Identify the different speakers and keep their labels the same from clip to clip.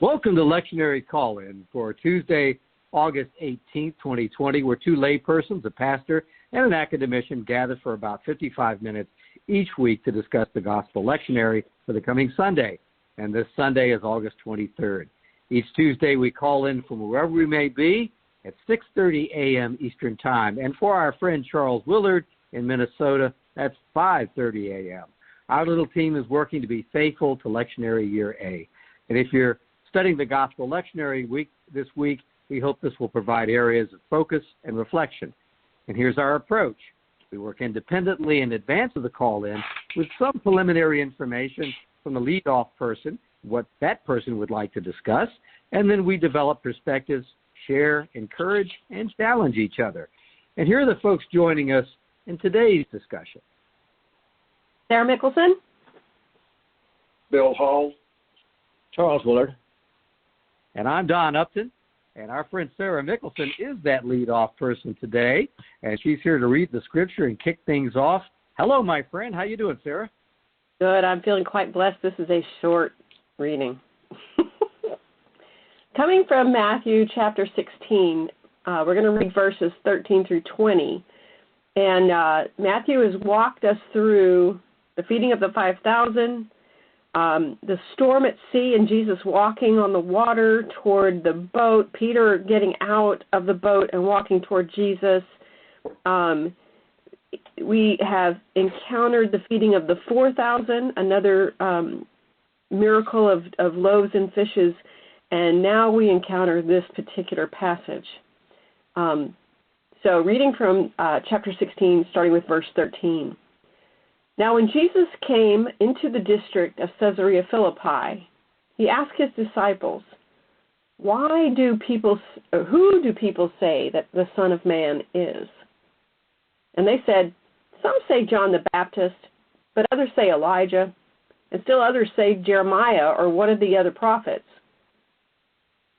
Speaker 1: Welcome to Lectionary Call-In for Tuesday, August 18th, 2020, where two laypersons, a pastor and an academician, gather for about 55 minutes each week to discuss the Gospel Lectionary for the coming Sunday. And this Sunday is August 23rd. Each Tuesday we call in from wherever we may be at 6:30 a.m. Eastern Time. And for our friend Charles Willard in Minnesota, that's 5:30 a.m. Our little team is working to be faithful to Lectionary Year A. And if you're studying the Gospel Lectionary this week, we hope this will provide areas of focus and reflection. And here's our approach. We work independently in advance of the call-in with some preliminary information from the lead-off person, what that person would like to discuss, and then we develop perspectives, share, encourage, and challenge each other. And here are the folks joining us in today's discussion.
Speaker 2: Sarah Mickelson.
Speaker 3: Bill Hall.
Speaker 4: Charles Willard.
Speaker 1: And I'm Don Upton, and our friend Sarah Mickelson is that lead-off person today, and she's here to read the scripture and kick things off. Hello, my friend. How you doing, Sarah?
Speaker 2: Good. I'm feeling quite blessed. This is a short reading. Coming from Matthew chapter 16, we're going to read verses 13 through 20. And Matthew has walked us through the feeding of the 5,000, the storm at sea and Jesus walking on the water toward the boat, Peter getting out of the boat and walking toward Jesus. We have encountered the feeding of the 4,000, another miracle of loaves and fishes, and now we encounter this particular passage. So reading from chapter 16, starting with verse 13. Now when Jesus came into the district of Caesarea Philippi, he asked his disciples, who do people say that the Son of Man is? And they said, some say John the Baptist, but others say Elijah, and still others say Jeremiah or one of the other prophets.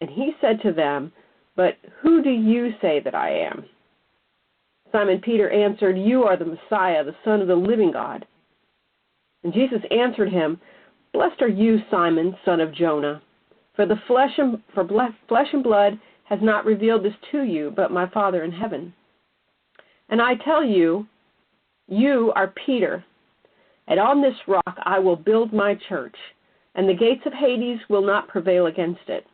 Speaker 2: And he said to them, but who do you say that I am? Simon Peter answered, you are the Messiah, the Son of the living God. And Jesus answered him, blessed are you, Simon, son of Jonah, for flesh and blood has not revealed this to you, but my Father in heaven. And I tell you, you are Peter, and on this rock I will build my church, and the gates of Hades will not prevail against it.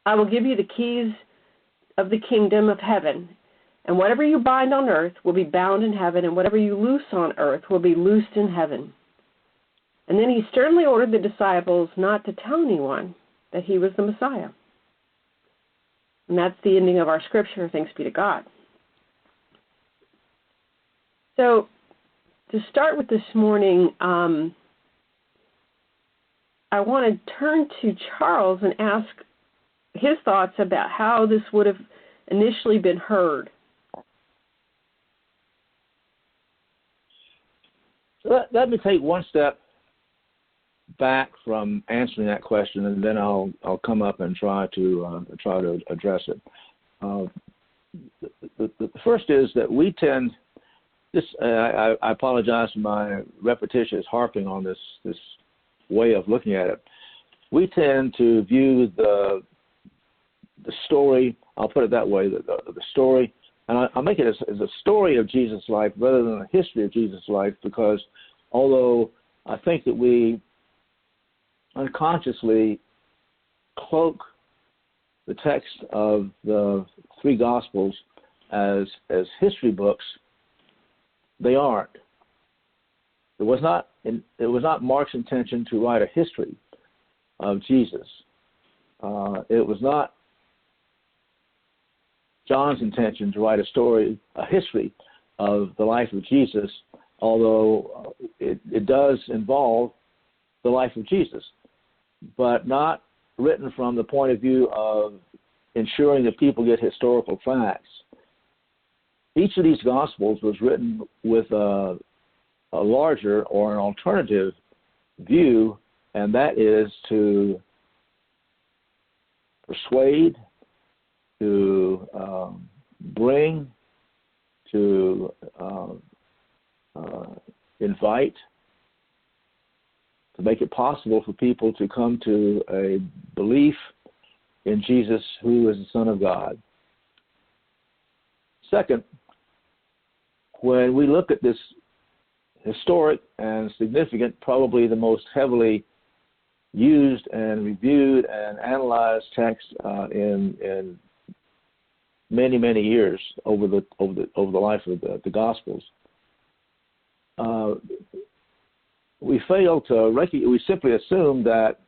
Speaker 2: I will give you the keys of the kingdom of heaven, and whatever you bind on earth will be bound in heaven, and whatever you loose on earth will be loosed in heaven. And then he sternly ordered the disciples not to tell anyone that he was the Messiah. And that's the ending of our scripture, thanks be to God. So, to start with this morning, I want to turn to Charles and ask his thoughts about how this would have initially been heard.
Speaker 4: Let me take one step back from answering that question, and then I'll come up and try to address it. The first is that we tend. I apologize for my repetitious harping on this way of looking at it. We tend to view the story. I'll put it that way. The story. And I'll make it as a story of Jesus' life rather than a history of Jesus' life, because although I think that we unconsciously cloak the text of the three Gospels as history books, they aren't. It was not Mark's intention to write a history of Jesus. It was not John's intention to write a history of the life of Jesus, although it does involve the life of Jesus, but not written from the point of view of ensuring that people get historical facts. Each of these Gospels was written with a larger or an alternative view, and that is to persuade, to bring, to invite, to make it possible for people to come to a belief in Jesus, who is the Son of God. Second, when we look at this historic and significant, probably the most heavily used and reviewed and analyzed text in many, many years over the life of the Gospels, we fail to we simply assume that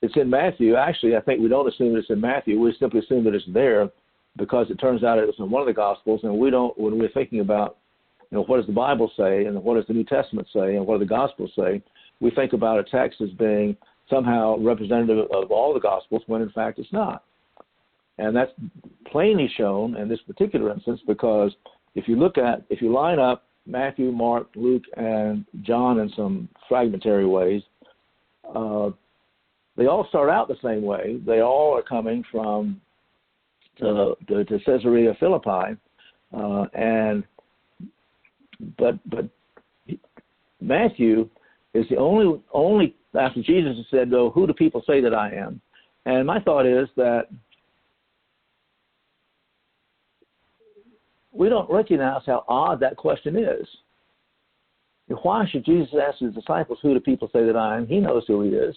Speaker 4: it's in Matthew. Actually, I think we don't assume it's in Matthew. We simply assume that it's there because it turns out it's in one of the Gospels, and we don't. When we're thinking about, what does the Bible say, and what does the New Testament say, and what do the Gospels say, we think about a text as being somehow representative of all the Gospels, when in fact it's not. And that's plainly shown in this particular instance because if you line up Matthew, Mark, Luke, and John in some fragmentary ways, they all start out the same way. They all are coming from to Caesarea Philippi, but Matthew is the only after Jesus has said, "Oh, who do people say that I am?" And my thought is that we don't recognize how odd that question is. Why should Jesus ask his disciples, "Who do people say that I am?" He knows who he is,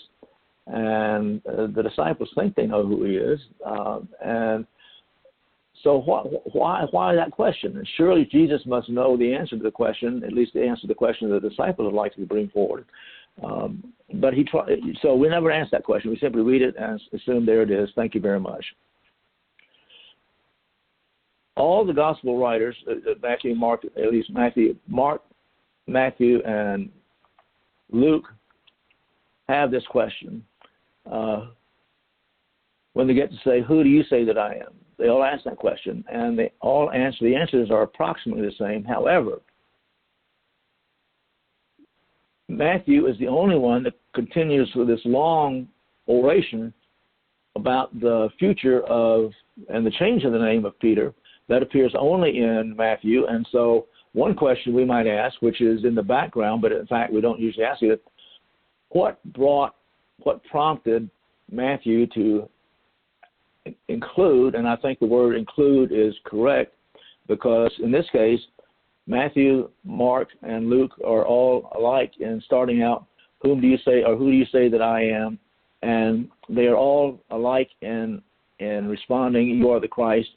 Speaker 4: and the disciples think they know who he is, and so why that question? And surely Jesus must know the answer to the question, at least the answer to the question that the disciples would like to bring forward. But so we never ask that question. We simply read it and assume there it is. Thank you very much. All the gospel writers, Matthew, Mark, at least Matthew, and Luke, have this question. When they get to say, "Who do you say that I am?" They all ask that question, and they all answer. The answers are approximately the same. However, Matthew is the only one that continues with this long oration about the future and the change of the name of Peter that appears only in Matthew. And so one question we might ask, which is in the background, but in fact we don't usually ask it, what prompted Matthew to include, and I think the word include is correct, because in this case, Matthew, Mark, and Luke are all alike in starting out, who do you say that I am? And they are all alike in responding, "You are the Christ."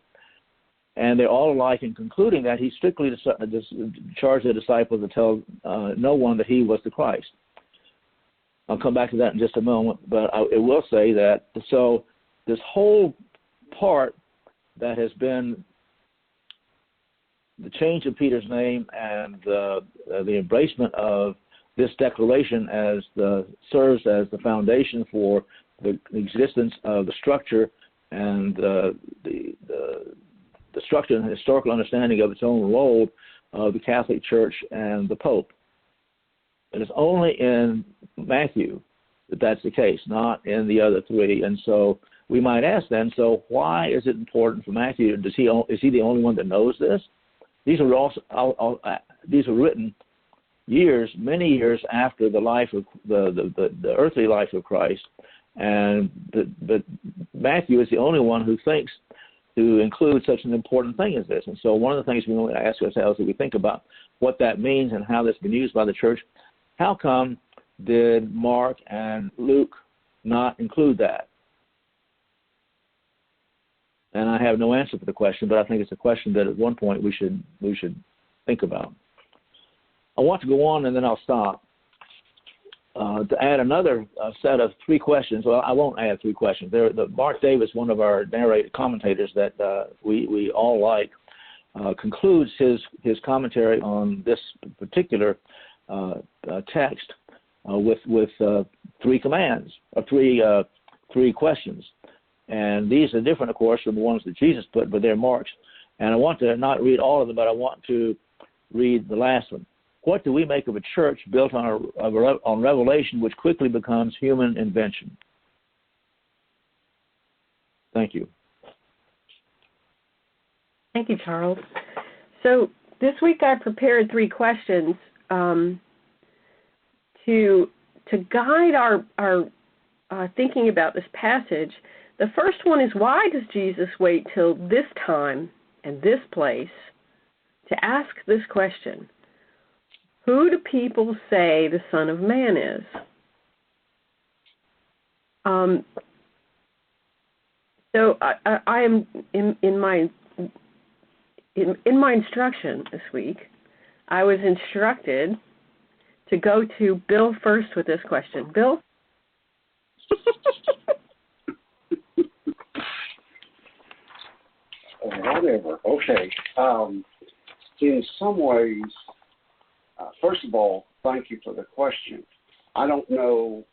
Speaker 4: And they're all alike in concluding that he strictly charged the disciples to tell no one that he was the Christ. I'll come back to that in just a moment, but I will say that, so this whole part that has been the change of Peter's name and the embracement of this declaration serves as the foundation for the existence of the structure and the structure and historical understanding of its own role of the Catholic Church and the Pope. It is only in Matthew that that's the case, not in the other three. And so we might ask then, so why is it important for Matthew? Is he the only one that knows this? These are written many years after the life of the earthly life of Christ, but Matthew is the only one who thinks to include such an important thing as this. And so one of the things we want to ask ourselves as we think about what that means and how that's been used by the church, how come did Mark and Luke not include that? And I have no answer for the question, but I think it's a question that at one point we should think about. I want to go on, and then I'll stop, to add another set of three questions. Well, I won't add three questions. Mark Davis, one of our narrated commentators that we all like, concludes his commentary on this particular text with three commands, or three questions. And these are different, of course, from the ones that Jesus put, but they're Mark's. And I want to not read all of them, but I want to read the last one. What do we make of a church built on revelation which quickly becomes human invention? Thank you.
Speaker 2: Thank you, Charles. So this week I prepared three questions to guide our thinking about this passage. The first one is, why does Jesus wait till this time and this place to ask this question? Who do people say the Son of Man is? So I am in my instruction this week, I was instructed to go to Bill first with this question. Bill?
Speaker 3: Whatever. Okay. In some ways, first of all, thank you for the question. I don't know,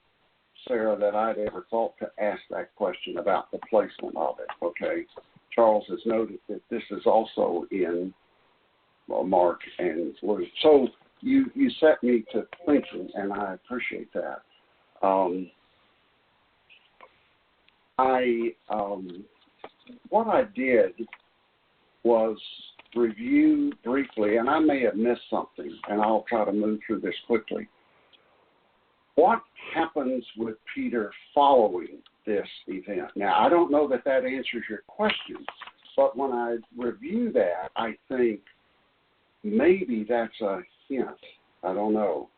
Speaker 3: Sarah, that I'd ever thought to ask that question about the placement of it. Okay. Charles has noted that this is also in Mark and Luke. So you set me to thinking, and I appreciate that. What I did was review briefly, and I may have missed something, and I'll try to move through this quickly. What happens with Peter following this event? Now, I don't know that answers your question, but when I review that, I think maybe that's a hint. I don't know.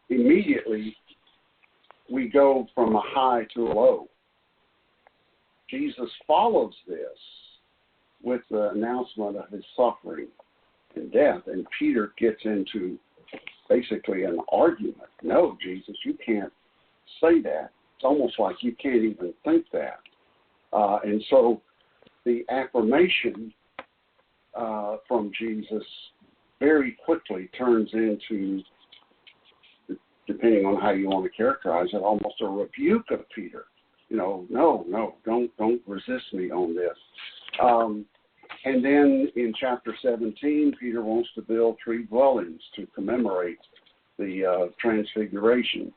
Speaker 3: Immediately, we go from a high to a low. Jesus follows this with the announcement of his suffering and death, and Peter gets into basically an argument. No, Jesus, you can't say that. It's almost like you can't even think that. And so the affirmation from Jesus very quickly turns into, depending on how you want to characterize it, almost a rebuke of Peter. No, don't resist me on this. And then in chapter 17, Peter wants to build 3 dwellings to commemorate the transfiguration.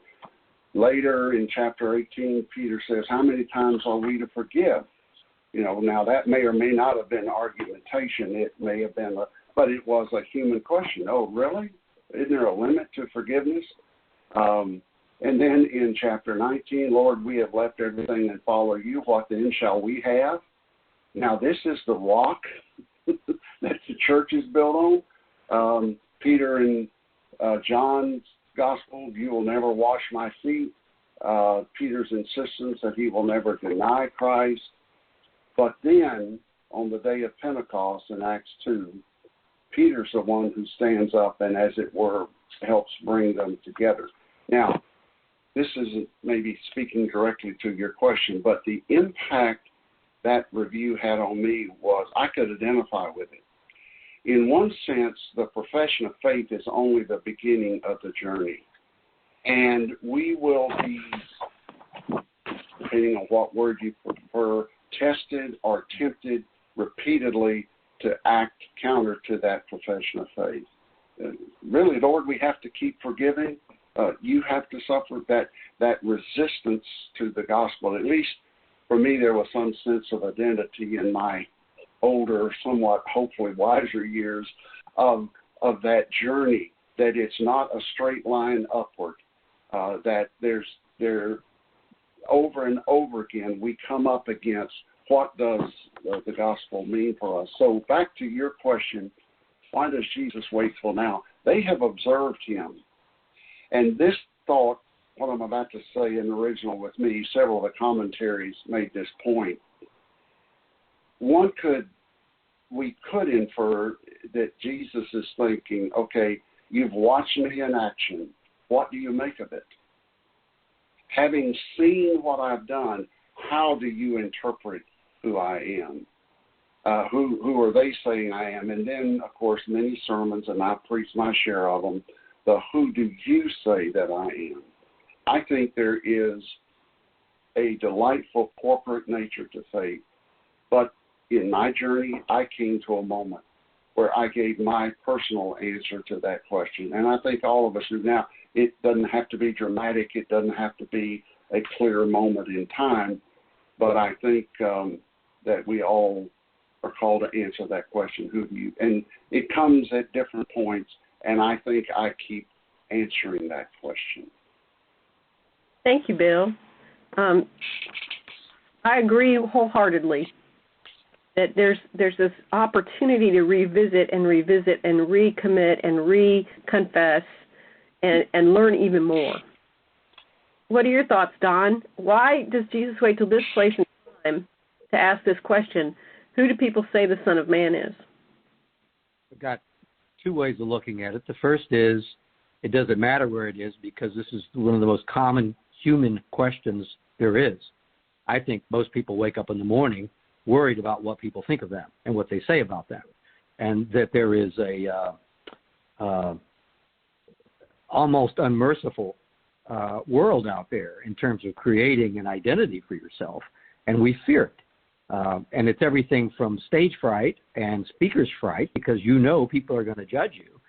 Speaker 3: Later in chapter 18, Peter says, how many times are we to forgive? Now that may or may not have been argumentation. It may have been, but it was a human question. Oh, really? Isn't there a limit to forgiveness? And then in chapter 19, Lord, we have left everything and follow you. What then shall we have? Now, this is the rock that the church is built on. Peter in John's gospel, you will never wash my feet. Peter's insistence that he will never deny Christ. But then, on the day of Pentecost in Acts 2, Peter's the one who stands up and, as it were, helps bring them together. Now, this isn't maybe speaking directly to your question, but the impact that review had on me was I could identify with it. In one sense, the profession of faith is only the beginning of the journey. And we will be, depending on what word you prefer, tested or tempted repeatedly to act counter to that profession of faith. Really, Lord, we have to keep forgiving. You have to suffer that resistance to the gospel. At least for me, there was some sense of identity in my older, somewhat hopefully wiser years of that journey, that it's not a straight line upward, that there over and over again we come up against what does the gospel mean for us. So back to your question, why does Jesus wait till now? They have observed him. And this thought, what I'm about to say in the original with me, several of the commentaries made this point. We could infer that Jesus is thinking, okay, you've watched me in action. What do you make of it? Having seen what I've done, how do you interpret who I am? Who are they saying I am? And then, of course, many sermons, and I preach my share of them, the who do you say that I am? I think there is a delightful corporate nature to faith. But in my journey, I came to a moment where I gave my personal answer to that question. And I think all of us do. Now, it doesn't have to be dramatic. It doesn't have to be a clear moment in time. But I think that we all are called to answer that question, who do you? And it comes at different points, and I think I keep answering that question.
Speaker 2: Thank you, Bill. I agree wholeheartedly that there's this opportunity to revisit and recommit and reconfess and learn even more. What are your thoughts, Don? Why does Jesus wait till this place and time to ask this question? Who do people say the Son of Man is?
Speaker 1: I've got two ways of looking at it. The first is it doesn't matter where it is because this is one of the most common human questions there is. I think most people wake up in the morning worried about what people think of them and what they say about them, and that there is a almost unmerciful world out there in terms of creating an identity for yourself, and we fear it. And it's everything from stage fright and speaker's fright, because you know people are going to judge you,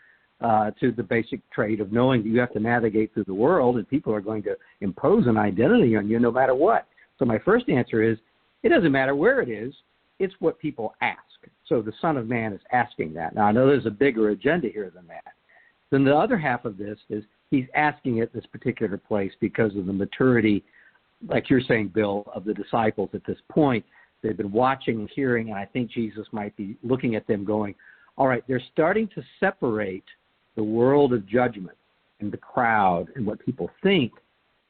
Speaker 1: to the basic trait of knowing that you have to navigate through the world and people are going to impose an identity on you no matter what. So my first answer is, it doesn't matter where it is, it's what people ask. So the Son of Man is asking that. Now, I know there's a bigger agenda here than that. Then the other half of this is he's asking it this particular place because of the maturity, like you're saying, Bill, of the disciples at this point. They've been watching and hearing, and I think Jesus might be looking at them going, all right, they're starting to separate the world of judgment and the crowd and what people think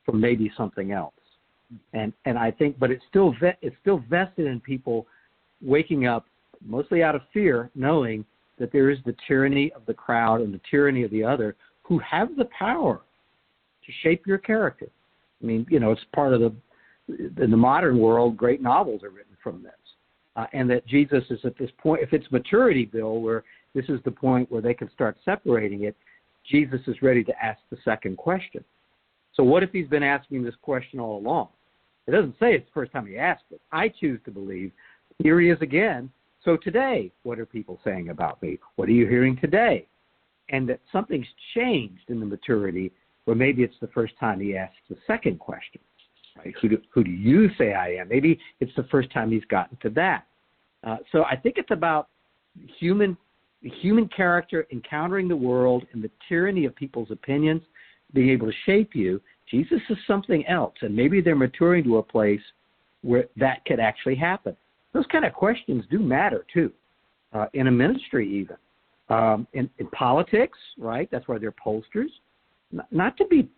Speaker 1: from maybe something else. And I think, but it's still vested in people waking up, mostly out of fear, knowing that there is the tyranny of the crowd and the tyranny of the other who have the power to shape your character. I mean, it's part of in the modern world, great novels are written from this. And that Jesus is at this point, if it's maturity, Bill, where this is the point where they can start separating it, Jesus is ready to ask the second question. So what if he's been asking this question all along? It doesn't say it's the first time he asked it. I choose to believe here he is again. So today, what are people saying about me? What are you hearing today? And that something's changed in the maturity where maybe it's the first time he asks the second question. Right? Who do you say I am? Maybe it's the first time he's gotten to that. So I think it's about human character encountering the world and the tyranny of people's opinions being able to shape you. Jesus is something else, and maybe they're maturing to a place where that could actually happen. Those kind of questions do matter, too, in a ministry even. In politics, right? That's why they're pollsters. Not to be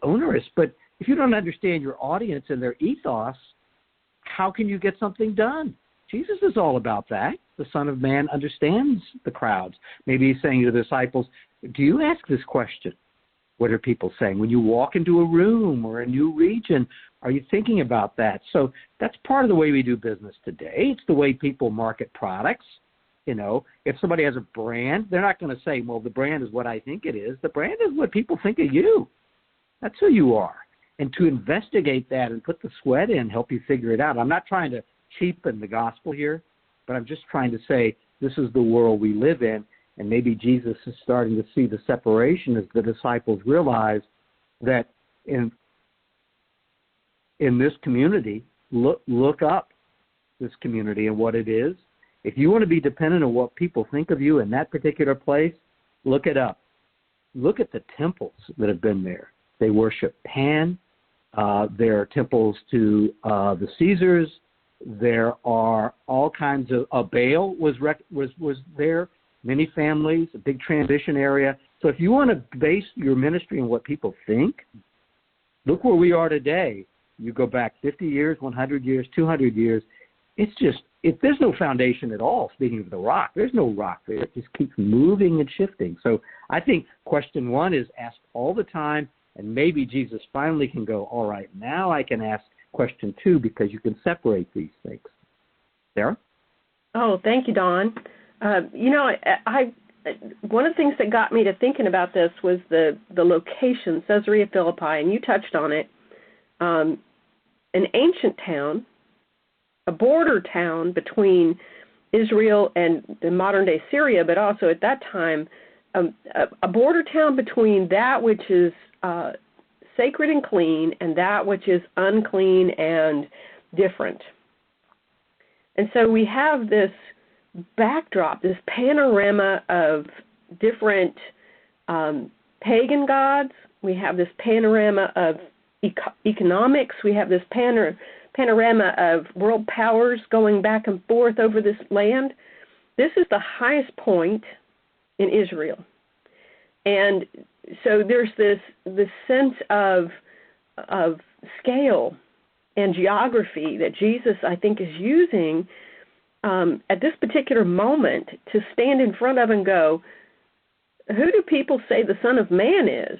Speaker 1: onerous, but if you don't understand your audience and their ethos, how can you get something done? Jesus is all about that. The Son of Man understands the crowds. Maybe he's saying to the disciples, do you ask this question? What are people saying? When you walk into a room or a new region, are you thinking about that? So that's part of the way we do business today. It's the way people market products. If somebody has a brand, they're not going to say, well, the brand is what I think it is. The brand is what people think of you. That's who you are. And to investigate that and put the sweat in, help you figure it out. I'm not trying to cheapen the gospel here, but I'm just trying to say this is the world we live in. And maybe Jesus is starting to see the separation as the disciples realize that in this community, look up this community and what it is. If you want to be dependent on what people think of you in that particular place, look it up. Look at the temples that have been there. They worship Pan. There are temples to the Caesars. There are all kinds of Baal was there. Many families, a big transition area. So if you want to base your ministry on what people think, look where we are today. You go back 50 years, 100 years, 200 years. There's no foundation at all, speaking of the rock. There's no rock there. It just keeps moving and shifting. So I think question one is asked all the time, and maybe Jesus finally can go, all right, now I can ask question two because you can separate these things. Sarah?
Speaker 2: Oh, thank you, Don. I one of the things that got me to thinking about this was the location, Caesarea Philippi, and you touched on it. An ancient town, a border town between Israel and the modern-day Syria, but also at that time a border town between that which is sacred and clean and that which is unclean and different. And so we have this backdrop, this panorama of different pagan gods. We have this panorama of economics. We have this panorama of world powers going back and forth over this land. This is the highest point in Israel. And so there's this sense of scale and geography that Jesus, I think, is using at this particular moment to stand in front of and go, who do people say the Son of Man is?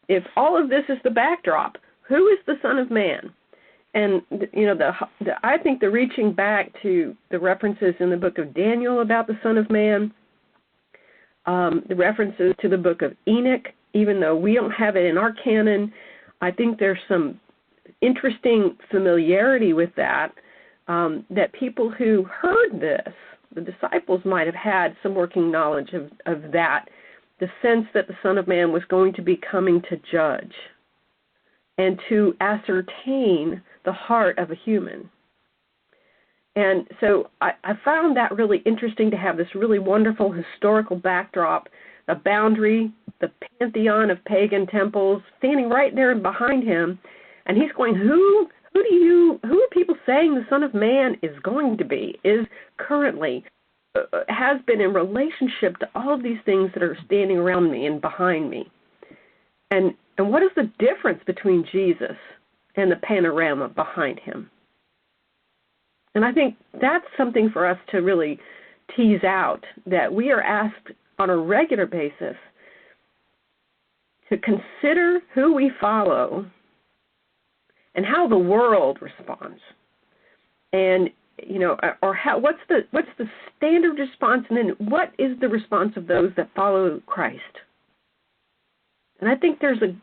Speaker 2: If all of this is the backdrop, who is the Son of Man? And, I think the reaching back to the references in the book of Daniel about the Son of Man, the references to the book of Enoch, even though we don't have it in our canon, I think there's some interesting familiarity with that, that people who heard this, the disciples might have had some working knowledge of that, the sense that the Son of Man was going to be coming to judge and to ascertain the heart of a human. And so I found that really interesting to have this really wonderful historical backdrop, the boundary, the pantheon of pagan temples, standing right there behind him, and he's going, who are people saying the Son of Man is going to be, is currently, has been in relationship to all of these things that are standing around me and behind me? And what is the difference between Jesus and the panorama behind him? And I think that's something for us to really tease out, that we are asked on a regular basis to consider who we follow and how the world responds. And, or what's the standard response, and then what is the response of those that follow Christ? And I think there's a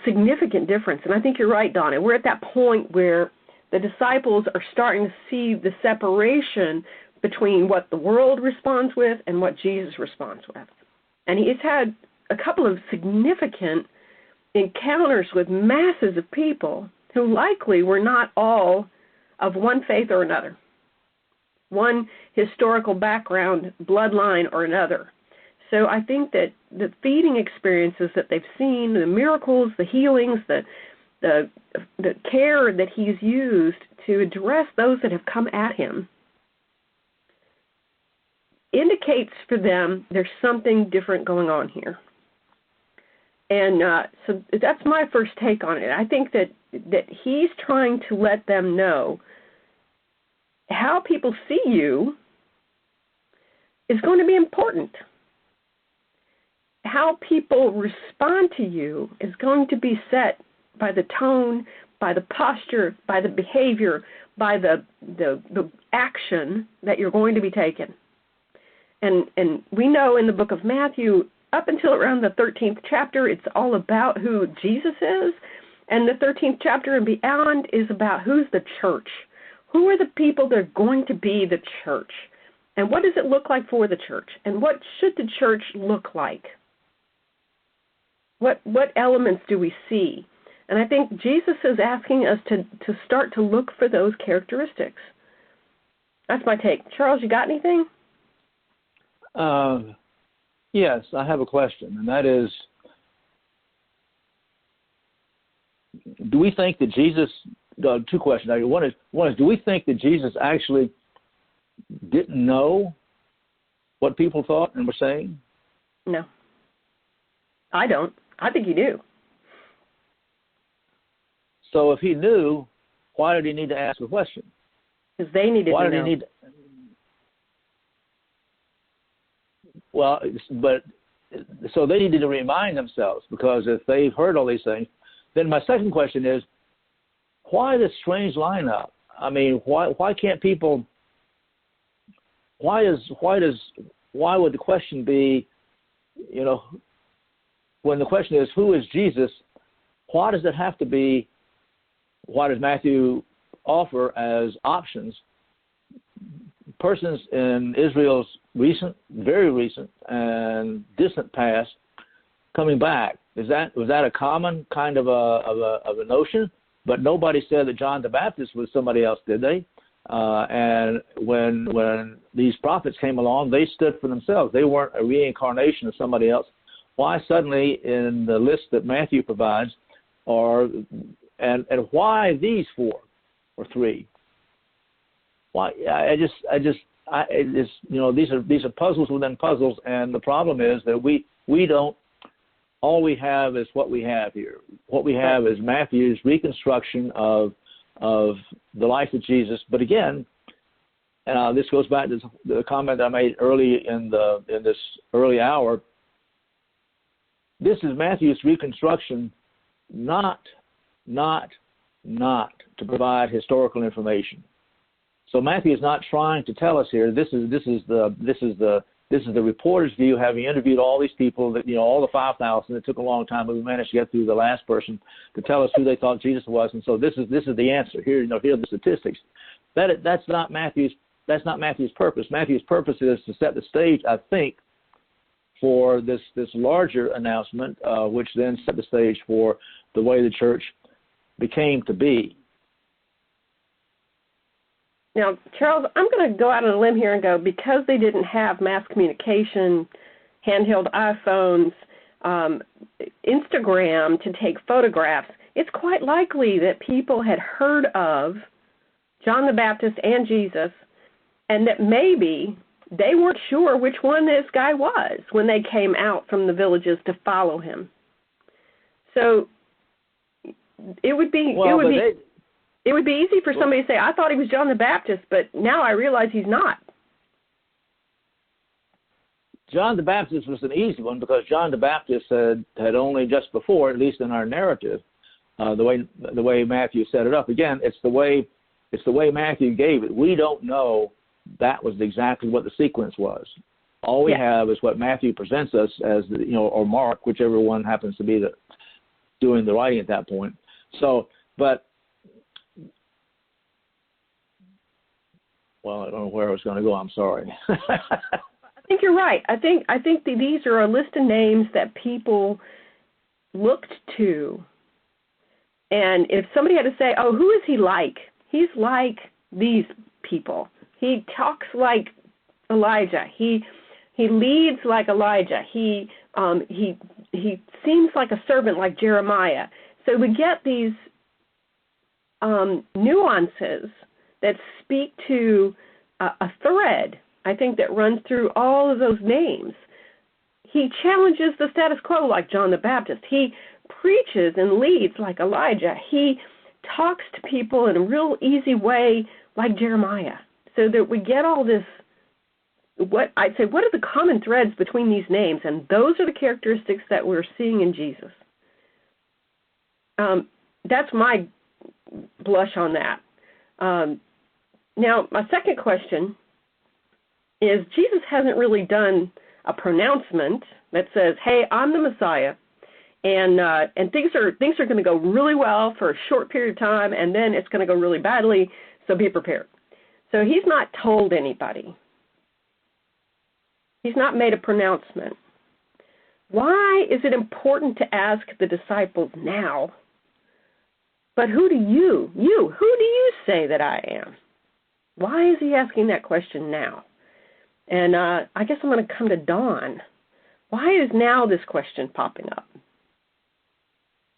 Speaker 2: significant difference. And I think you're right, Donna. We're at that point where the disciples are starting to see the separation between what the world responds with and what Jesus responds with. And he's had a couple of significant encounters with masses of people who likely were not all of one faith or another, one historical background, bloodline or another. So I think that the feeding experiences that they've seen, the miracles, the healings, the care that he's used to address those that have come at him indicates for them there's something different going on here. And so that's my first take on it. I think that he's trying to let them know how people see you is going to be important. How people respond to you is going to be set by the tone, by the posture, by the behavior, by the action that you're going to be taking. And we know in the book of Matthew, up until around the 13th chapter, it's all about who Jesus is. And the 13th chapter and beyond is about who's the church. Who are the people that are going to be the church? And what does it look like for the church? And what should the church look like? What elements do we see? And I think Jesus is asking us to start to look for those characteristics. That's my take. Charles, you got anything?
Speaker 4: Yes, I have a question, and that is, do we think that Jesus, two questions. One is, do we think that Jesus actually didn't know what people thought and were saying?
Speaker 2: No. I don't. I think he knew.
Speaker 4: So if he knew, why did he need to ask a question?
Speaker 2: Because they needed to know.
Speaker 4: Why did he need? Well, but so they needed to remind themselves, because if they've heard all these things, then my second question is, why this strange lineup? I mean, why can't people? Why would the question be, when the question is who is Jesus, why does it have to be? Why does Matthew offer as options persons in Israel's very recent and distant past coming back? Was that a common kind of a notion? But nobody said that John the Baptist was somebody else, did they? And when these prophets came along, they stood for themselves. They weren't a reincarnation of somebody else. Why suddenly, in the list that Matthew provides, and why these 4 or 3? Why? These are puzzles within puzzles, and the problem is that we don't. All we have is what we have here. What we have is Matthew's reconstruction of the life of Jesus. But again, this goes back to the comment I made early in this early hour. This is Matthew's reconstruction, not to provide historical information. So Matthew is not trying to tell us here. This is the reporter's view, having interviewed all these people, that all the 5,000. It took a long time, but we managed to get through the last person to tell us who they thought Jesus was. And so this is the answer. Here are the statistics. That's not Matthew's purpose. Matthew's purpose is to set the stage, I think, for this larger announcement, which then set the stage for the way the church became to be.
Speaker 2: Now, Charles, I'm going to go out on a limb here and go, because they didn't have mass communication, handheld iPhones, Instagram to take photographs, it's quite likely that people had heard of John the Baptist and Jesus, and that maybe they weren't sure which one this guy was when they came out from the villages to follow him. So it would be easy for somebody to say, I thought he was John the Baptist, but now I realize he's not.
Speaker 4: John the Baptist was an easy one, because John the Baptist had only just before, at least in our narrative, the way Matthew set it up. Again, it's the way Matthew gave it. We don't know that was exactly what the sequence was. All we have is what Matthew presents us as, or Mark, whichever one happens to be doing the writing at that point. So, but. Well, I don't know where I was going to go. I'm sorry.
Speaker 2: I think you're right. I think these are a list of names that people looked to. And if somebody had to say, oh, who is he like? He's like these people. He talks like Elijah. He leads like Elijah. He seems like a servant like Jeremiah. So we get these nuances that speak to a thread, I think, that runs through all of those names. He challenges the status quo like John the Baptist. He preaches and leads like Elijah. He talks to people in a real easy way like Jeremiah, so that we get all this, what are the common threads between these names? And those are the characteristics that we're seeing in Jesus. That's my blush on that. Now, my second question is, Jesus hasn't really done a pronouncement that says, hey, I'm the Messiah, and things are going to go really well for a short period of time, and then it's going to go really badly, so be prepared. So he's not told anybody. He's not made a pronouncement. Why is it important to ask the disciples now? But who do you say that I am? Why is he asking that question now? And I guess I'm going to come to Don. Why is now this question popping up?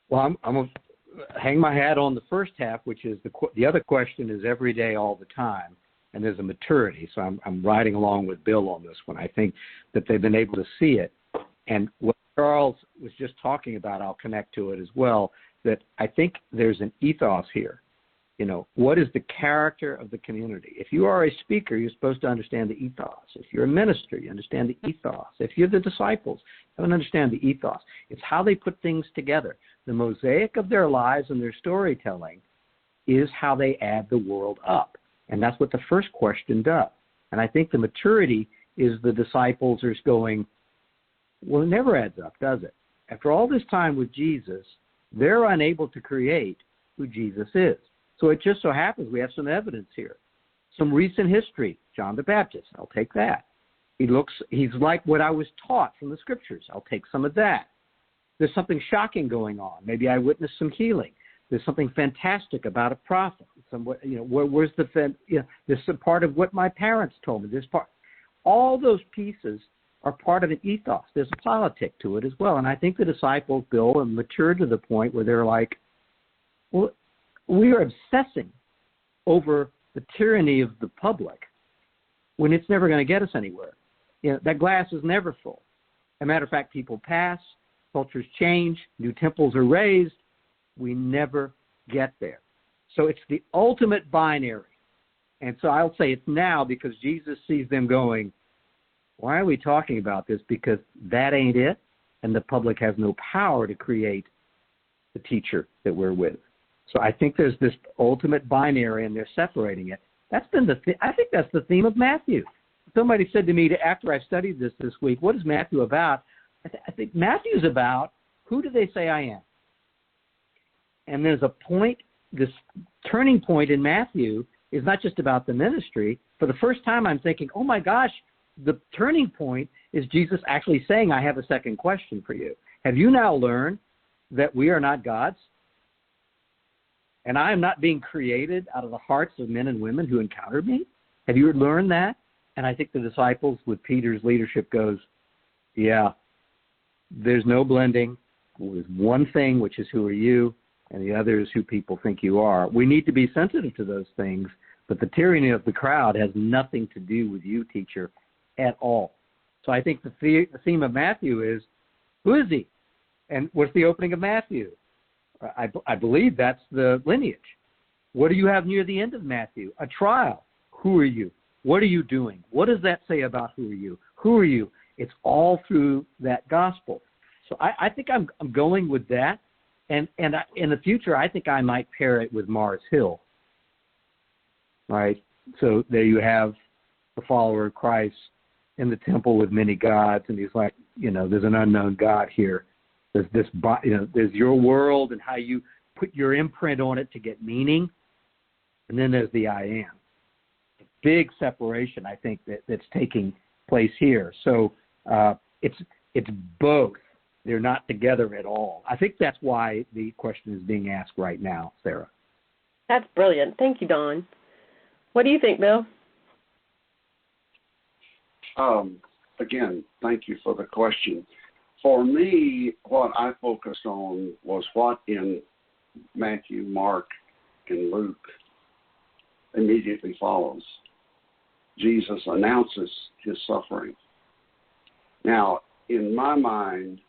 Speaker 1: Well, I'm going to hang my hat on the first half, which is the other question is every day, all the time, and there's a maturity. So I'm riding along with Bill on this one. I think that they've been able to see it. And what Charles was just talking about, I'll connect to it as well, that I think there's an ethos here. What is the character of the community? If you are a speaker, you're supposed to understand the ethos. If you're a minister, you understand the ethos. If you're the disciples, you don't understand the ethos. It's how they put things together. The mosaic of their lives and their storytelling is how they add the world up. And that's what the first question does. And I think the maturity is the disciples are going, well, it never adds up, does it? After all this time with Jesus, they're unable to create who Jesus is. So it just so happens we have some evidence here. Some recent history, John the Baptist, I'll take that. He's like what I was taught from the scriptures. I'll take some of that. There's something shocking going on. Maybe I witnessed some healing. There's something fantastic about a prophet. Where's this is part of what my parents told me. This part, all those pieces are part of an ethos. There's a politic to it as well. And I think the disciples, Bill, have matured to the point where they're like, well, we are obsessing over the tyranny of the public when it's never going to get us anywhere. You know, that glass is never full. As a matter of fact, people pass, cultures change, new temples are raised. We never get there. So it's the ultimate binary. And so I'll say it's now because Jesus sees them going, why are we talking about this? Because that ain't it, and the public has no power to create the teacher that we're with. So I think there's this ultimate binary, and they're separating it. That's been I think that's the theme of Matthew. Somebody said to me after I studied this week, what is Matthew about? I think Matthew's about who do they say I am? And there's a point, this turning point in Matthew is not just about the ministry. For the first time, I'm thinking, oh my gosh, the turning point is Jesus actually saying, I have a second question for you. Have you now learned that we are not gods? And I am not being created out of the hearts of men and women who encounter me? Have you learned that? And I think the disciples, with Peter's leadership, goes, yeah, there's no blending. There's one thing, which is who are you, and the other is who people think you are. We need to be sensitive to those things, but the tyranny of the crowd has nothing to do with you, teacher, at all. So I think the theme of Matthew is, who is he? And what's the opening of Matthew? I believe that's the lineage. What do you have near the end of Matthew? A trial. Who are you? What are you doing? What does that say about who are you? Who are you? It's all through that gospel. So I think I'm going with that. And in the future, I think I might pair it with Mars Hill. Right? So there you have the follower of Christ in the temple with many gods, and he's like, there's an unknown God here. There's this, there's your world and how you put your imprint on it to get meaning, and then there's the I am. Big separation, I think, that's taking place here. So it's both. They're not together at all. I think that's why the question is being asked right now, Sarah.
Speaker 2: That's brilliant. Thank you, Don. What do you think, Bill?
Speaker 3: Again, thank you for the question. For me, what I focused on was what in Matthew, Mark, and Luke immediately follows. Jesus announces his suffering. Now, in my mind,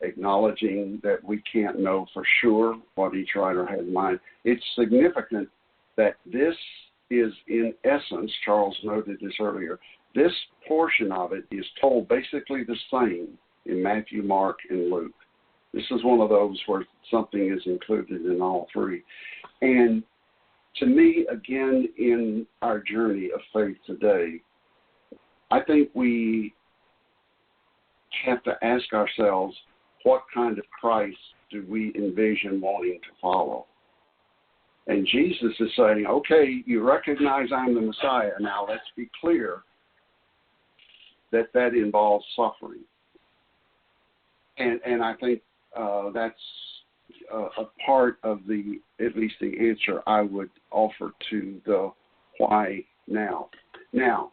Speaker 3: acknowledging that we can't know for sure what each writer had in mind, it's significant that this is, in essence, Charles noted this earlier, this portion of it is told basically the same in Matthew, Mark, and Luke. This is one of those where something is included in all three. And to me, again, in our journey of faith today, I think we have to ask ourselves, what kind of Christ do we envision wanting to follow? And Jesus is saying, okay, you recognize I'm the Messiah. Now let's be clear that involves suffering. And I think that's a part of at least the answer I would offer to the why now. Now,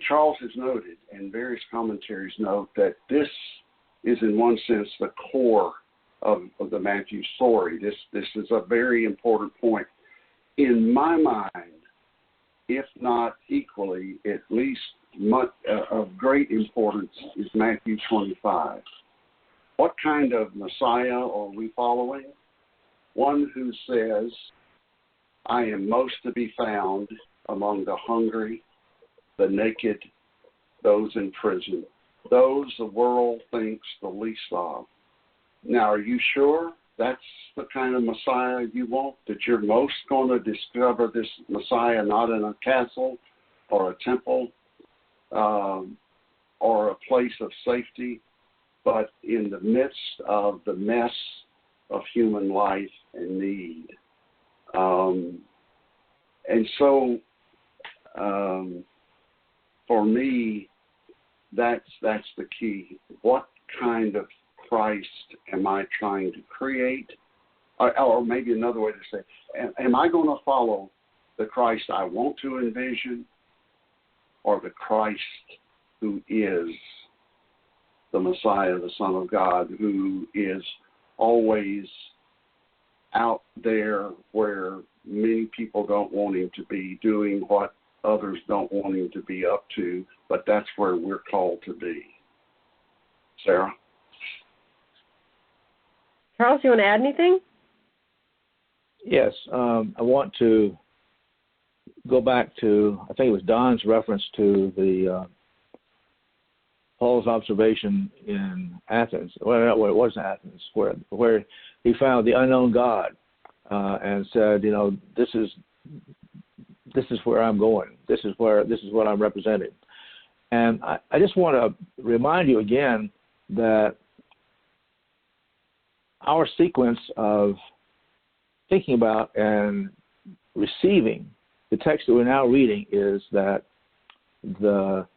Speaker 3: Charles has noted, and various commentaries note, that this is in one sense the core of the Matthew story. This is a very important point. In my mind, if not equally, at least of great importance is Matthew 25. What kind of Messiah are we following? One who says, I am most to be found among the hungry, the naked, those in prison, those the world thinks the least of. Now, are you sure that's the kind of Messiah you want, that you're most going to discover this Messiah not in a castle or a temple or a place of safety, but in the midst of the mess of human life and need? And so, for me, that's the key. What kind of Christ am I trying to create? Or maybe another way to say, am I going to follow the Christ I want to envision, or the Christ who is the Messiah, the Son of God, who is always out there where many people don't want him to be, doing what others don't want him to be up to, but that's where we're called to be. Sarah?
Speaker 2: Charles, you want to add anything?
Speaker 4: Yes, I want to go back to, I think it was Don's reference to the Paul's observation in Athens. Well, no, it wasn't Athens, where he found the unknown God and said, you know, this is where I'm going. This is what I'm representing. And I just want to remind you again that our sequence of thinking about and receiving the text that we're now reading is that the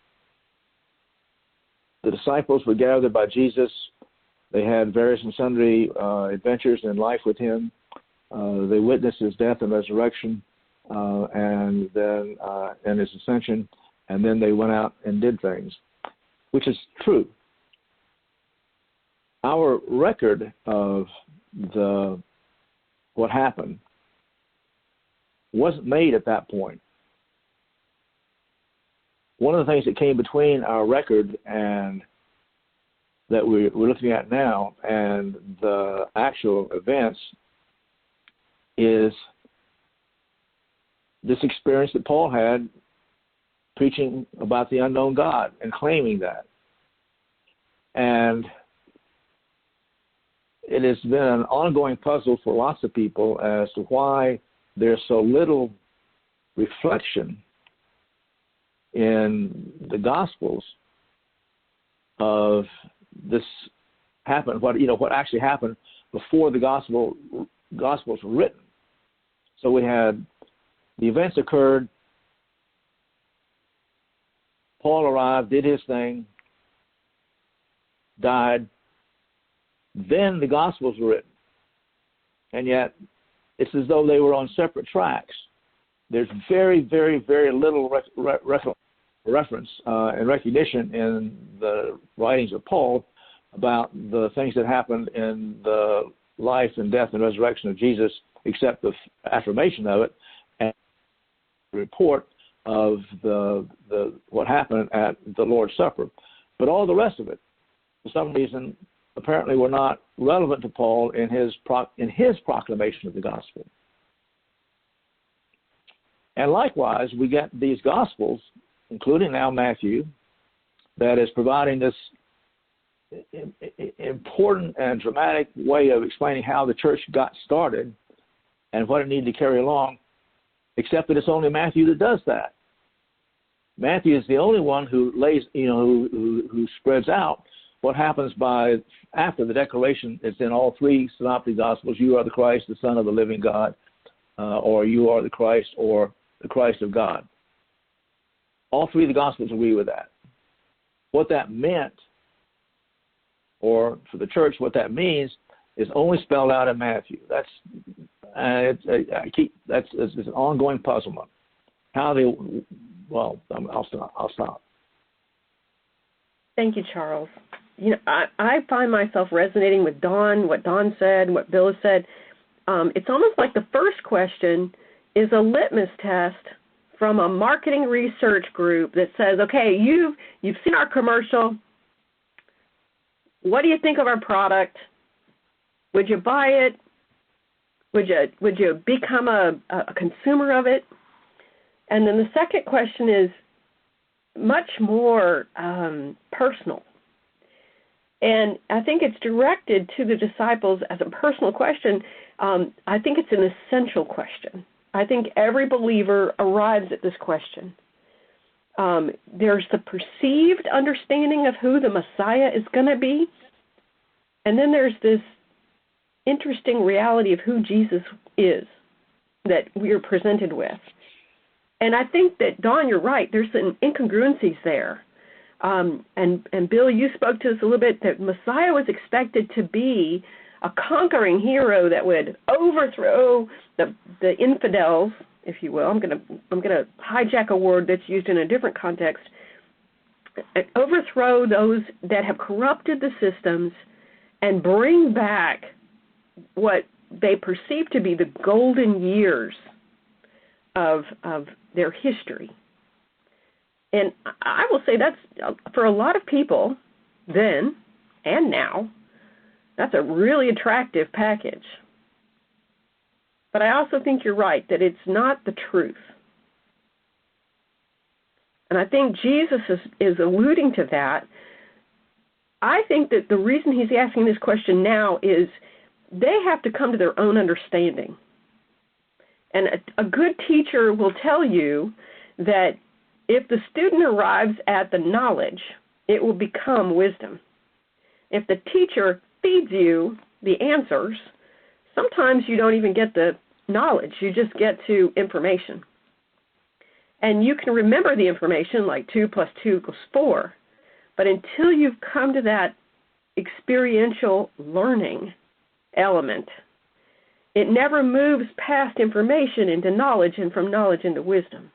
Speaker 4: disciples were gathered by Jesus. They had various and sundry adventures in life with him. They witnessed his death and resurrection, and then and his ascension, and then they went out and did things, which is true. Our record of what happened wasn't made at that point. One of the things that came between our record and that we're looking at now and the actual events is this experience that Paul had preaching about the unknown God and claiming that. And it has been an ongoing puzzle for lots of people as to why there's so little reflection in the Gospels of this happened, what actually happened before the Gospels were written. So we had the events occurred, Paul arrived, did his thing, died, then the Gospels were written. And yet, it's as though they were on separate tracks. There's very, very, very little reference and recognition in the writings of Paul about the things that happened in the life and death and resurrection of Jesus, except the affirmation of it and the report of the what happened at the Lord's Supper. But all the rest of it, for some reason, apparently were not relevant to Paul in his proclamation of the gospel. And likewise, we get these Gospels, including now Matthew, that is providing this important and dramatic way of explaining how the church got started and what it needed to carry along, except that it's only Matthew that does that. Matthew is the only one who lays, who spreads out what happens after the declaration. It's in all three synoptic Gospels: you are the Christ, the Son of the living God, or you are the Christ, or the Christ of God. All three of the Gospels agree with that. What that meant, or for the church, what that means, is only spelled out in Matthew. That's an ongoing puzzlement. I'll stop.
Speaker 2: Thank you, Charles. I find myself resonating with what Don said, what Bill has said. It's almost like the first question is a litmus test from a marketing research group that says, okay, you've seen our commercial. What do you think of our product? Would you buy it? Would you become a consumer of it? And then the second question is much more personal. And I think it's directed to the disciples as a personal question. I think it's an essential question. I think every believer arrives at this question. There's the perceived understanding of who the Messiah is going to be, and then there's this interesting reality of who Jesus is that we are presented with. And I think that, Dawn, you're right. There's some incongruencies there. And Bill, you spoke to us a little bit that Messiah was expected to be a conquering hero that would overthrow the infidels if you will. I'm going to hijack a word that's used in a different context. Overthrow those that have corrupted the systems and bring back what they perceive to be the golden years of their history. And I will say that's, for a lot of people then and now, that's a really attractive package. But I also think you're right that it's not the truth. And I think Jesus is alluding to that. I think that the reason he's asking this question now is they have to come to their own understanding. And a good teacher will tell you that if the student arrives at the knowledge, it will become wisdom. If the teacher feeds you the answers, sometimes you don't even get the knowledge. You just get to information. And you can remember the information like 2 + 2 = 4. But until you've come to that experiential learning element, it never moves past information into knowledge and from knowledge into wisdom.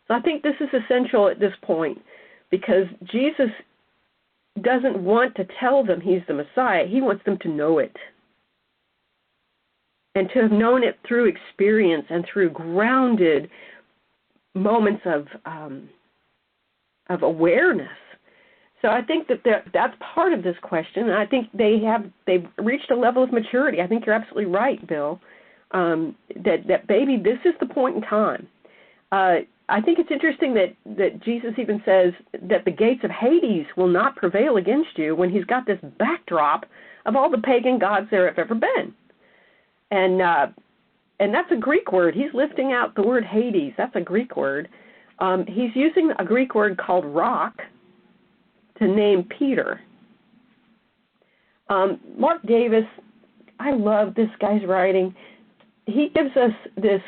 Speaker 2: So I think this is essential at this point because Jesus doesn't want to tell them he's the Messiah. He wants them to know it. And to have known it through experience and through grounded moments of awareness. So I think that's part of this question, and I think they've reached a level of maturity. I think you're absolutely right, Bill. That baby, this is the point in time. I think it's interesting that Jesus even says that the gates of Hades will not prevail against you when he's got this backdrop of all the pagan gods there have ever been. And that's a Greek word. He's lifting out the word Hades. That's a Greek word. He's using a Greek word called rock to name Peter. Mark Davis, I love this guy's writing. He gives us this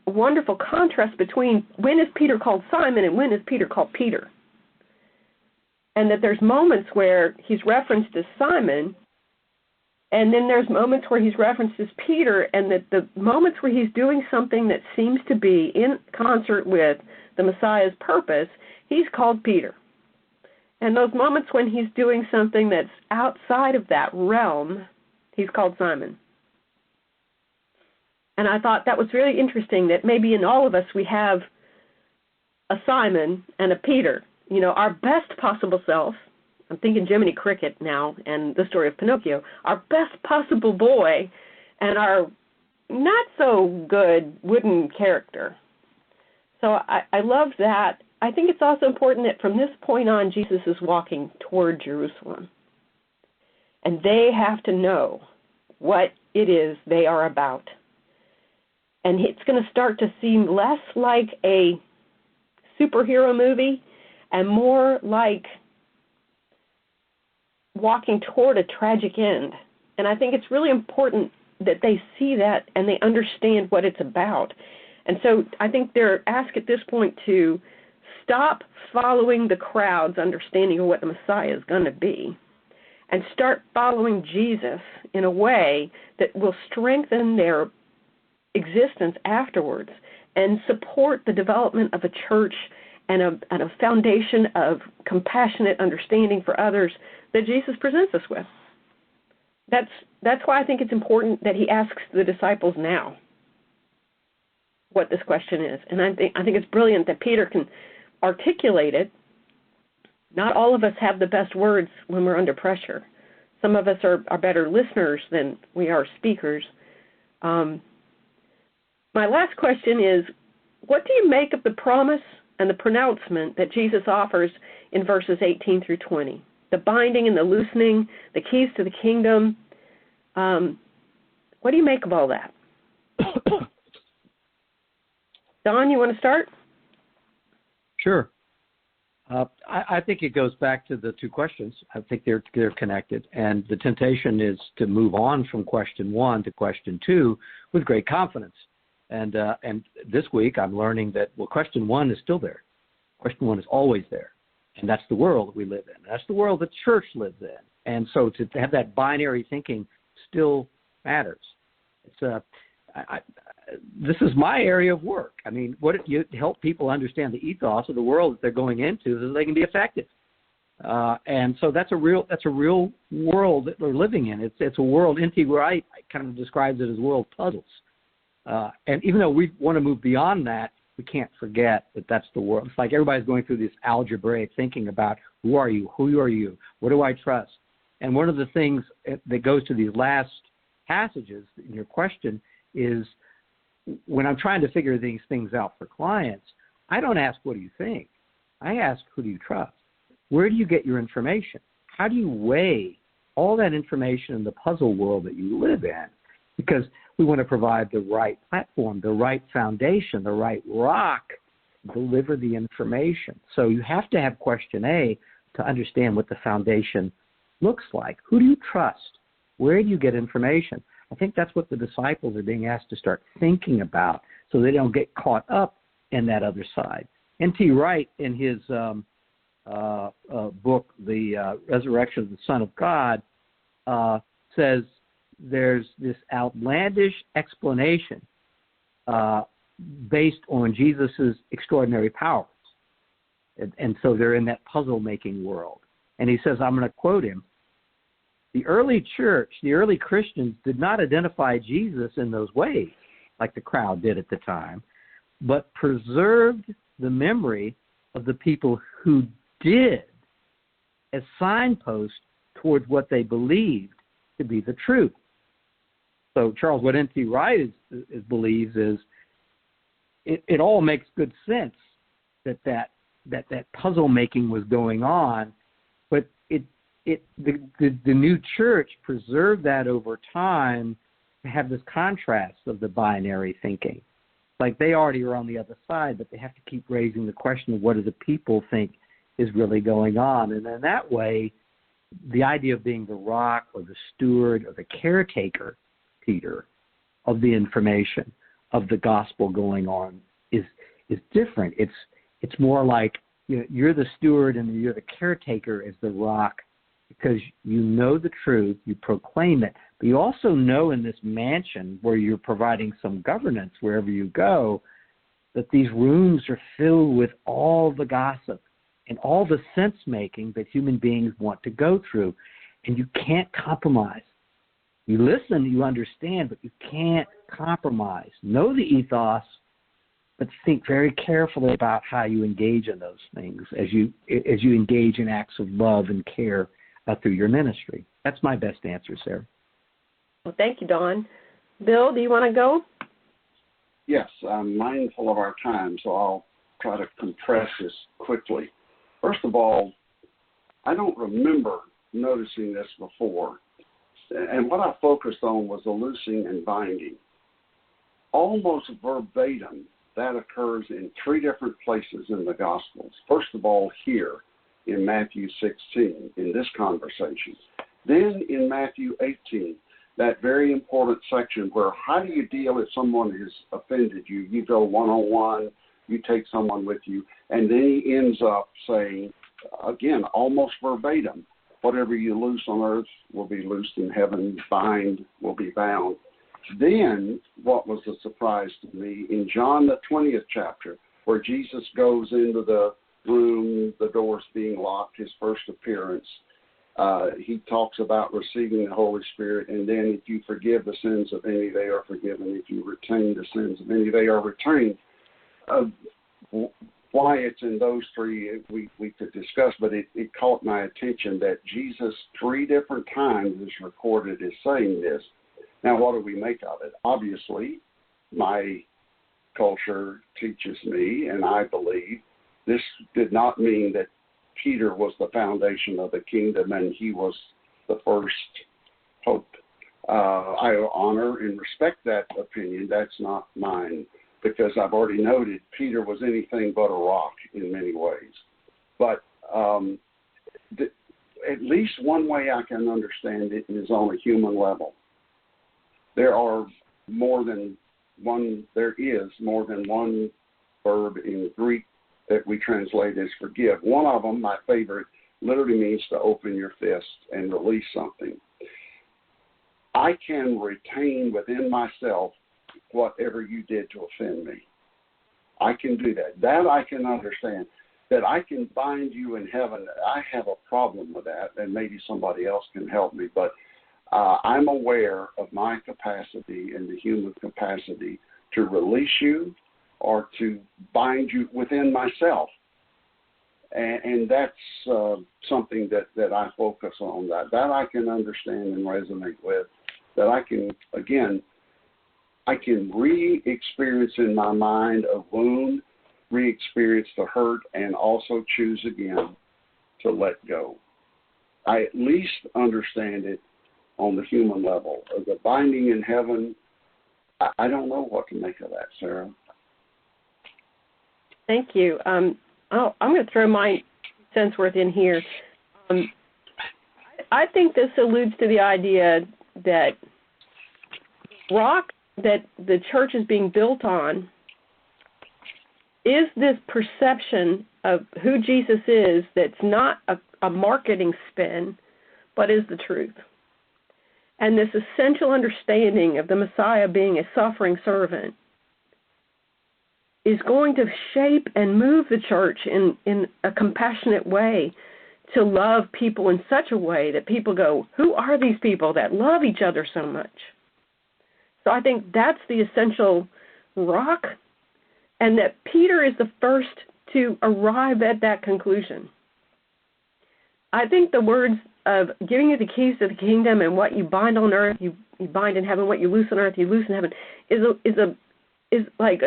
Speaker 2: wonderful contrast between when is Peter called Simon and when is Peter called Peter. And that there's moments where he's referenced as Simon, and then there's moments where he's referenced as Peter, and that the moments where he's doing something that seems to be in concert with the Messiah's purpose, he's called Peter. And those moments when he's doing something that's outside of that realm, he's called Simon. And I thought that was really interesting that maybe in all of us we have a Simon and a Peter. You know, our best possible self, I'm thinking Jiminy Cricket now and the story of Pinocchio, our best possible boy and our not so good wooden character. So I love that. I think it's also important that from this point on, Jesus is walking toward Jerusalem. And they have to know what it is they are about. And it's going to start to seem less like a superhero movie and more like walking toward a tragic end. And I think it's really important that they see that and they understand what it's about. And so I think they're asked at this point to stop following the crowd's understanding of what the Messiah is going to be and start following Jesus in a way that will strengthen their existence afterwards and support the development of a church and a foundation of compassionate understanding for others that Jesus presents us with. That's why I think it's important that he asks the disciples now what this question is. And I think it's brilliant that Peter can articulate it. Not all of us have the best words when we're under pressure. Some of us are better listeners than we are speakers. My last question is, what do you make of the promise and the pronouncement that Jesus offers in verses 18 through 20? The binding and the loosening, the keys to the kingdom. What do you make of all that? Don, you want to start?
Speaker 1: Sure. I think it goes back to the two questions. I think they're connected, and the temptation is to move on from question 1 to question 2 with great confidence. And this week I'm learning that, well, question 1 is still there. Question 1 is always there, and that's the world we live in. That's the world the church lives in. And so to have that binary thinking still matters. It's this is my area of work. I mean, what you help people understand the ethos of the world that they're going into so they can be effective. And so that's a real world that we're living in. It's a world. N.T. Wright kind of describes it as world puzzles. And even though we want to move beyond that, we can't forget that that's the world. It's like everybody's going through this algebraic thinking about who are you, what do I trust? And one of the things that goes to these last passages in your question is when I'm trying to figure these things out for clients, I don't ask what do you think. I ask who do you trust? Where do you get your information? How do you weigh all that information in the puzzle world that you live in? Because we want to provide the right platform, the right foundation, the right rock to deliver the information. So you have to have question A to understand what the foundation looks like. Who do you trust? Where do you get information? I think that's what the disciples are being asked to start thinking about so they don't get caught up in that other side. N.T. Wright, in his book, The Resurrection of the Son of God, says there's this outlandish explanation based on Jesus' extraordinary powers. And so they're in that puzzle-making world. And he says, I'm going to quote him, the early church, the early Christians did not identify Jesus in those ways, like the crowd did at the time, but preserved the memory of the people who did as signposts towards what they believed to be the truth. So, Charles, what N.T. Wright believes is it all makes good sense that puzzle making was going on, but the new church preserved that over time to have this contrast of the binary thinking. Like they already are on the other side, but they have to keep raising the question of what do the people think is really going on. And in that way, the idea of being the rock or the steward or the caretaker, Peter, of the information of the gospel going on is different. It's more like you're the steward and you're the caretaker as the rock because you know the truth, you proclaim it, but you also know in this mansion where you're providing some governance wherever you go that these rooms are filled with all the gossip and all the sense-making that human beings want to go through, and you can't compromise. You listen, you understand, but you can't compromise. Know the ethos, but think very carefully about how you engage in those things as you engage in acts of love and care through your ministry. That's my best answer, Sarah.
Speaker 2: Well, thank you, Don. Bill, do you want to go?
Speaker 3: Yes, I'm mindful of our time, so I'll try to compress this quickly. First of all, I don't remember noticing this before, and what I focused on was the loosing and binding. Almost verbatim, that occurs in three different places in the Gospels. First of all, here in Matthew 16, in this conversation. Then in Matthew 18, that very important section where how do you deal if someone has offended you? You go one-on-one, you take someone with you, and then he ends up saying, again, almost verbatim, whatever you loose on earth will be loosed in heaven, bind will be bound. Then, what was a surprise to me, in John the 20th chapter, where Jesus goes into the room, the doors being locked, his first appearance, he talks about receiving the Holy Spirit, and then if you forgive the sins of any, they are forgiven. If you retain the sins of any, they are retained. Why it's in those three, we could discuss, but it caught my attention that Jesus 3 different times is recorded as saying this. Now, what do we make of it? Obviously, my culture teaches me, and I believe, this did not mean that Peter was the foundation of the kingdom and he was the first pope. I honor and respect that opinion. That's not mine, because I've already noted Peter was anything but a rock in many ways. But at least one way I can understand it is on a human level. There is more than one verb in Greek that we translate as forgive. One of them, my favorite, literally means to open your fist and release something. I can retain within myself whatever you did to offend me. I can do that. That I can understand. That I can bind you in heaven, I have a problem with that, and maybe somebody else can help me. But I'm aware of my capacity and the human capacity to release you or to bind you within myself. And that's something that I focus on, that I can understand and resonate with, that I can, again, I can re-experience in my mind a wound, re-experience the hurt, and also choose again to let go. I at least understand it on the human level. The binding in heaven, I don't know what to make of that, Sarah.
Speaker 2: Thank you. I'm going to throw my cents worth in here. I think this alludes to the idea that rock that the church is being built on is this perception of who Jesus is that's not a marketing spin, but is the truth. And this essential understanding of the Messiah being a suffering servant is going to shape and move the church in a compassionate way to love people in such a way that people go, who are these people that love each other so much? So I think that's the essential rock, and that Peter is the first to arrive at that conclusion. I think the words of giving you the keys to the kingdom and what you bind on earth, you bind in heaven, what you loose on earth, you loose in heaven, is like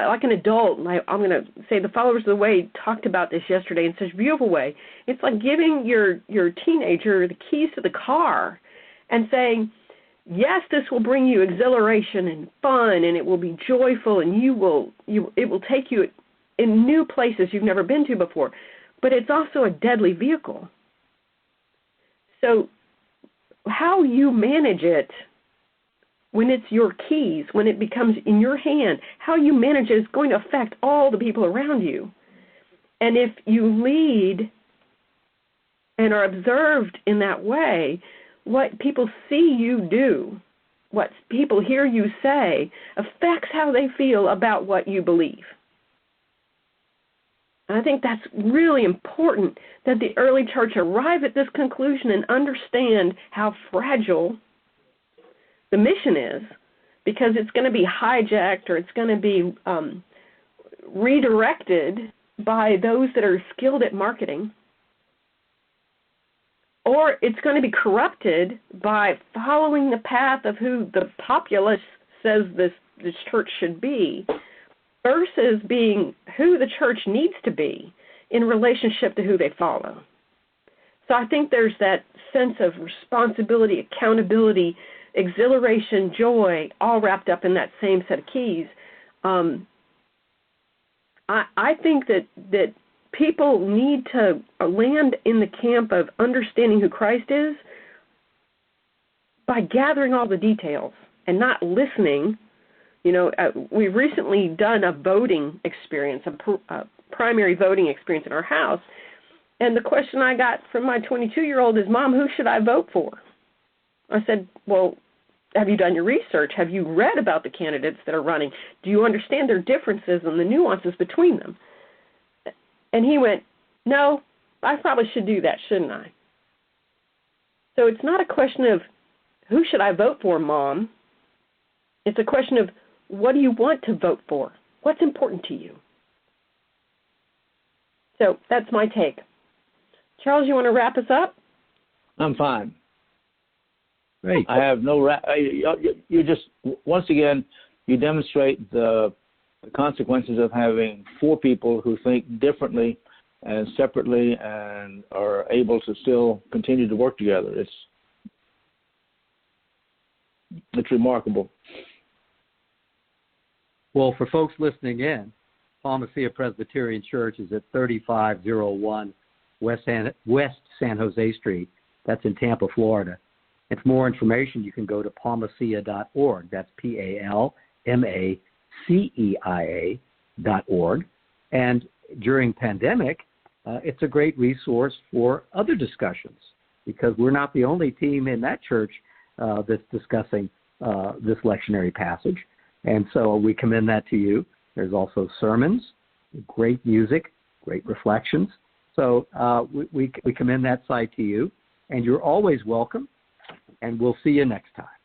Speaker 2: like an adult. I'm going to say the followers of the way talked about this yesterday in such a beautiful way. It's like giving your teenager the keys to the car and saying, yes, this will bring you exhilaration and fun, and it will be joyful, and it will take you in new places you've never been to before. But it's also a deadly vehicle. So how you manage it when it's your keys, when it becomes in your hand, how you manage it is going to affect all the people around you. And if you lead and are observed in that way, what people see you do, what people hear you say, affects how they feel about what you believe. And I think that's really important that the early church arrive at this conclusion and understand how fragile the mission is, because it's going to be hijacked or it's going to be redirected by those that are skilled at marketing, or it's going to be corrupted by following the path of who the populace says this church should be, versus being who the church needs to be in relationship to who they follow. So I think there's that sense of responsibility, accountability, exhilaration, joy, all wrapped up in that same set of keys. I think that people need to land in the camp of understanding who Christ is by gathering all the details and not listening. We've recently done a voting experience, a primary voting experience in our house, and the question I got from my 22-year-old is, Mom, who should I vote for? I said, well, have you done your research? Have you read about the candidates that are running? Do you understand their differences and the nuances between them? And he went, no, I probably should do that, shouldn't I? So it's not a question of who should I vote for, Mom? It's a question of what do you want to vote for? What's important to you? So that's my take. Charles, you want to wrap us up?
Speaker 4: I'm fine.
Speaker 1: Great.
Speaker 4: I have no you just, once again, you demonstrate the consequences of having four people who think differently and separately and are able to still continue to work together. It's remarkable.
Speaker 1: Well, for folks listening in, Palmacia Presbyterian Church is at 3501 West San Jose Street. That's in Tampa, Florida. And for more information, you can go to palmacia.org. That's PALMACEIA.org. And during pandemic, it's a great resource for other discussions, because we're not the only team in that church that's discussing this lectionary passage. And so we commend that to you. There's also sermons, great music, great reflections. So we commend that site to you. And you're always welcome. And we'll see you next time.